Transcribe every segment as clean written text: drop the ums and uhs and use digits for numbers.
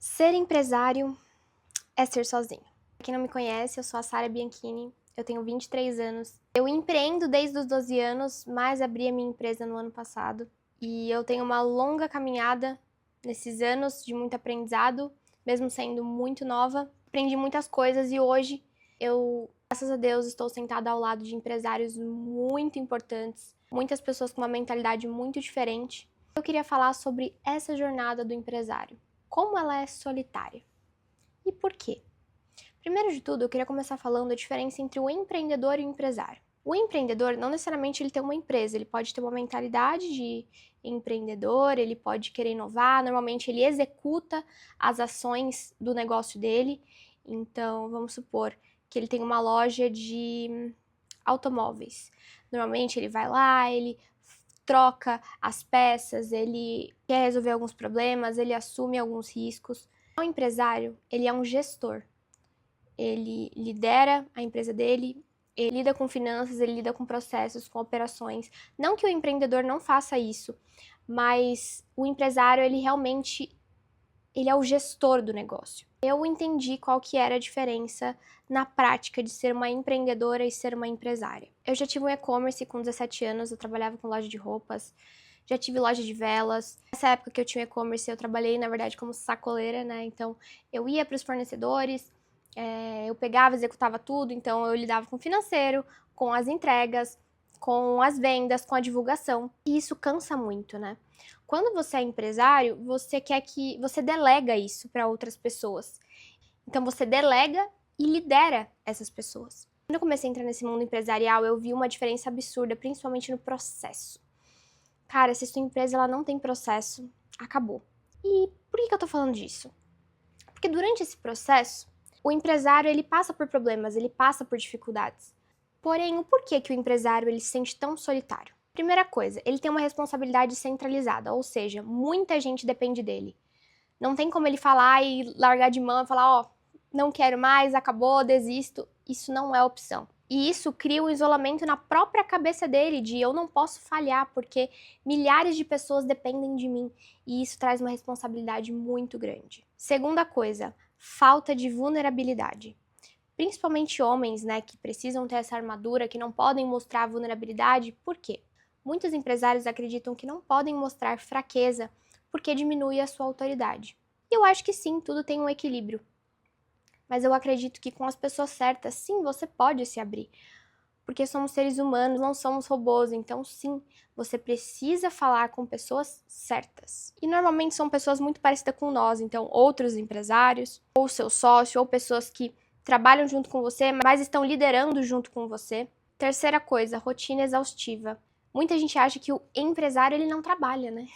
Ser empresário é ser sozinho. Pra quem não me conhece, eu sou a Sara Bianchini, eu tenho 23 anos. Eu empreendo desde os 12 anos, mas abri a minha empresa no ano passado. E eu tenho uma longa caminhada nesses anos de muito aprendizado, mesmo sendo muito nova. Aprendi muitas coisas e hoje eu, graças a Deus, estou sentada ao lado de empresários muito importantes, muitas pessoas com uma mentalidade muito diferente. Eu queria falar sobre essa jornada do empresário. Como ela é solitária. E por quê? Primeiro de tudo, eu queria começar falando a diferença entre o empreendedor e o empresário. O empreendedor, não necessariamente ele tem uma empresa, ele pode ter uma mentalidade de empreendedor, ele pode querer inovar, normalmente ele executa as ações do negócio dele. Então, vamos supor que ele tem uma loja de automóveis. Normalmente ele vai lá, ele troca as peças, ele quer resolver alguns problemas, ele assume alguns riscos. O empresário, ele é um gestor. Ele lidera a empresa dele, ele lida com finanças, ele lida com processos, com operações. Não que o empreendedor não faça isso, mas o empresário, ele realmente ele é o gestor do negócio. Eu entendi qual que era a diferença na prática de ser uma empreendedora e ser uma empresária. Eu já tive um e-commerce com 17 anos, eu trabalhava com loja de roupas, já tive loja de velas. Nessa época que eu tinha e-commerce, eu trabalhei, na verdade, como sacoleira, né? Então, eu ia para os fornecedores, eu pegava, executava tudo, então eu lidava com o financeiro, com as entregas, com as vendas, com a divulgação. E isso cansa muito, né? Quando você é empresário, você quer que você delega isso para outras pessoas. Então você delega e lidera essas pessoas. Quando eu comecei a entrar nesse mundo empresarial, eu vi uma diferença absurda, principalmente no processo. Cara, se sua empresa ela não tem processo, acabou. E por que eu tô falando disso? Porque durante esse processo, o empresário ele passa por problemas, ele passa por dificuldades. Porém, o porquê que o empresário ele se sente tão solitário? Primeira coisa, ele tem uma responsabilidade centralizada, ou seja, muita gente depende dele. Não tem como ele falar e largar de mão e falar, ó, não quero mais, acabou, desisto. Isso não é opção. E isso cria um isolamento na própria cabeça dele, de eu não posso falhar, porque milhares de pessoas dependem de mim. E isso traz uma responsabilidade muito grande. Segunda coisa, falta de vulnerabilidade. Principalmente homens, né, que precisam ter essa armadura, que não podem mostrar vulnerabilidade. Por quê? Muitos empresários acreditam que não podem mostrar fraqueza porque diminui a sua autoridade. E eu acho que sim, tudo tem um equilíbrio. Mas eu acredito que com as pessoas certas, sim, você pode se abrir. Porque somos seres humanos, não somos robôs, então sim, você precisa falar com pessoas certas. E normalmente são pessoas muito parecidas com nós, então outros empresários, ou seu sócio, ou pessoas que trabalham junto com você, mas estão liderando junto com você. Terceira coisa, rotina exaustiva. Muita gente acha que o empresário ele não trabalha, né?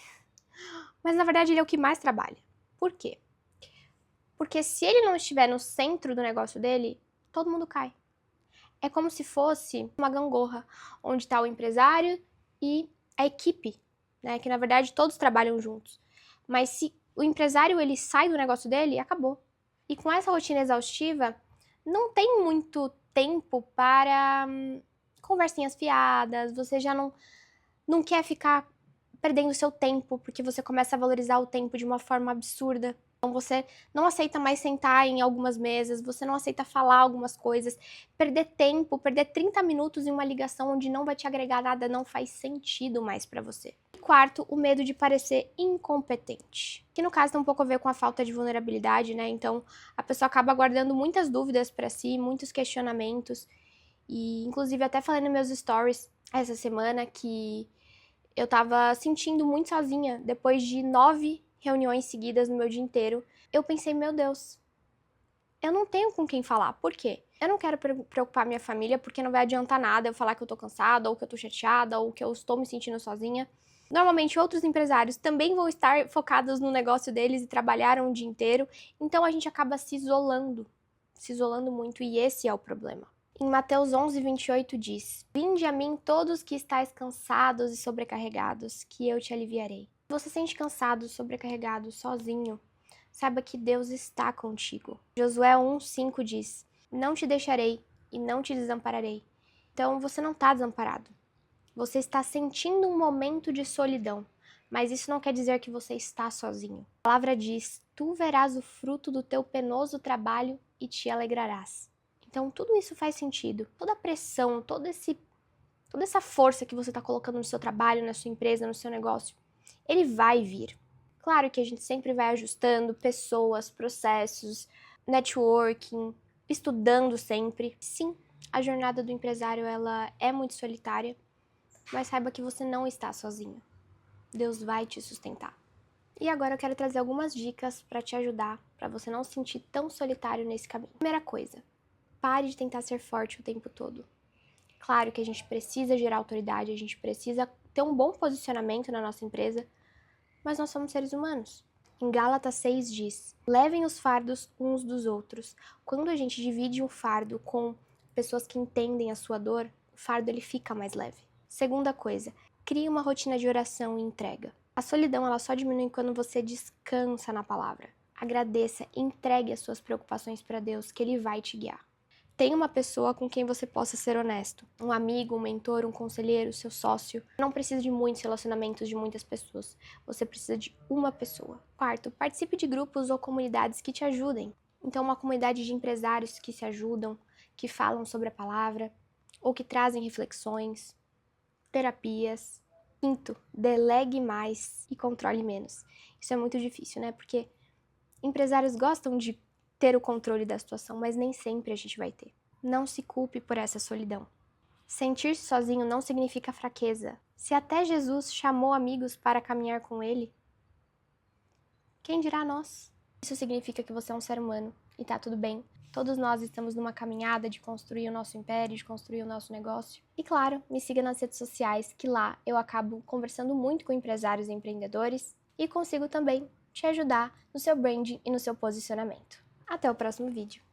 Mas na verdade ele é o que mais trabalha. Por quê? Porque se ele não estiver no centro do negócio dele, todo mundo cai. É como se fosse uma gangorra, onde está o empresário e a equipe, né? Que na verdade todos trabalham juntos. Mas se o empresário ele sai do negócio dele, acabou. E com essa rotina exaustiva, não tem muito tempo para conversinhas fiadas, você já não quer ficar perdendo seu tempo, porque você começa a valorizar o tempo de uma forma absurda. Então você não aceita mais sentar em algumas mesas, você não aceita falar algumas coisas, perder tempo, perder 30 minutos em uma ligação onde não vai te agregar nada, não faz sentido mais pra você. E quarto, o medo de parecer incompetente, que no caso tem um pouco a ver com a falta de vulnerabilidade, né? Então a pessoa acaba guardando muitas dúvidas pra si, muitos questionamentos, e inclusive até falei nos meus stories essa semana que eu tava sentindo muito sozinha depois de 9 reuniões seguidas no meu dia inteiro. Eu pensei, meu Deus, eu não tenho com quem falar. Por quê? Eu não quero preocupar minha família porque não vai adiantar nada eu falar que eu tô cansada, ou que eu tô chateada, ou que eu estou me sentindo sozinha. Normalmente outros empresários também vão estar focados no negócio deles e trabalharam o dia inteiro, então a gente acaba se isolando muito, e esse é o problema. Em Mateus 11:28 diz: Vinde a mim todos que estáis cansados e sobrecarregados, que eu te aliviarei. Se você se sente cansado, sobrecarregado, sozinho, saiba que Deus está contigo. Josué 1:5 diz: Não te deixarei e não te desampararei. Então você não está desamparado. Você está sentindo um momento de solidão, mas isso não quer dizer que você está sozinho. A palavra diz: tu verás o fruto do teu penoso trabalho e te alegrarás. Então tudo isso faz sentido. Toda a pressão, toda essa força que você está colocando no seu trabalho, na sua empresa, no seu negócio, ele vai vir. Claro que a gente sempre vai ajustando pessoas, processos, networking, estudando sempre. Sim, a jornada do empresário ela é muito solitária, mas saiba que você não está sozinho. Deus vai te sustentar. E agora eu quero trazer algumas dicas para te ajudar, para você não se sentir tão solitário nesse caminho. Primeira coisa, pare de tentar ser forte o tempo todo. Claro que a gente precisa gerar autoridade, a gente precisa ter um bom posicionamento na nossa empresa, mas nós somos seres humanos. Em Gálatas 6 diz: levem os fardos uns dos outros. Quando a gente divide um fardo com pessoas que entendem a sua dor, o fardo ele fica mais leve. Segunda coisa, crie uma rotina de oração e entrega. A solidão ela só diminui quando você descansa na palavra. Agradeça e entregue as suas preocupações para Deus, que Ele vai te guiar. Tenha uma pessoa com quem você possa ser honesto. Um amigo, um mentor, um conselheiro, seu sócio. Não precisa de muitos relacionamentos de muitas pessoas. Você precisa de uma pessoa. Quarto, participe de grupos ou comunidades que te ajudem. Então, uma comunidade de empresários que se ajudam, que falam sobre a palavra, ou que trazem reflexões, terapias. Quinto, delegue mais e controle menos. Isso é muito difícil, né? Porque empresários gostam de ter o controle da situação, mas nem sempre a gente vai ter. Não se culpe por essa solidão. Sentir-se sozinho não significa fraqueza. Se até Jesus chamou amigos para caminhar com ele, quem dirá nós? Isso significa que você é um ser humano e tá tudo bem. Todos nós estamos numa caminhada de construir o nosso império, de construir o nosso negócio. E claro, me siga nas redes sociais, que lá eu acabo conversando muito com empresários e empreendedores e consigo também te ajudar no seu branding e no seu posicionamento. Até o próximo vídeo.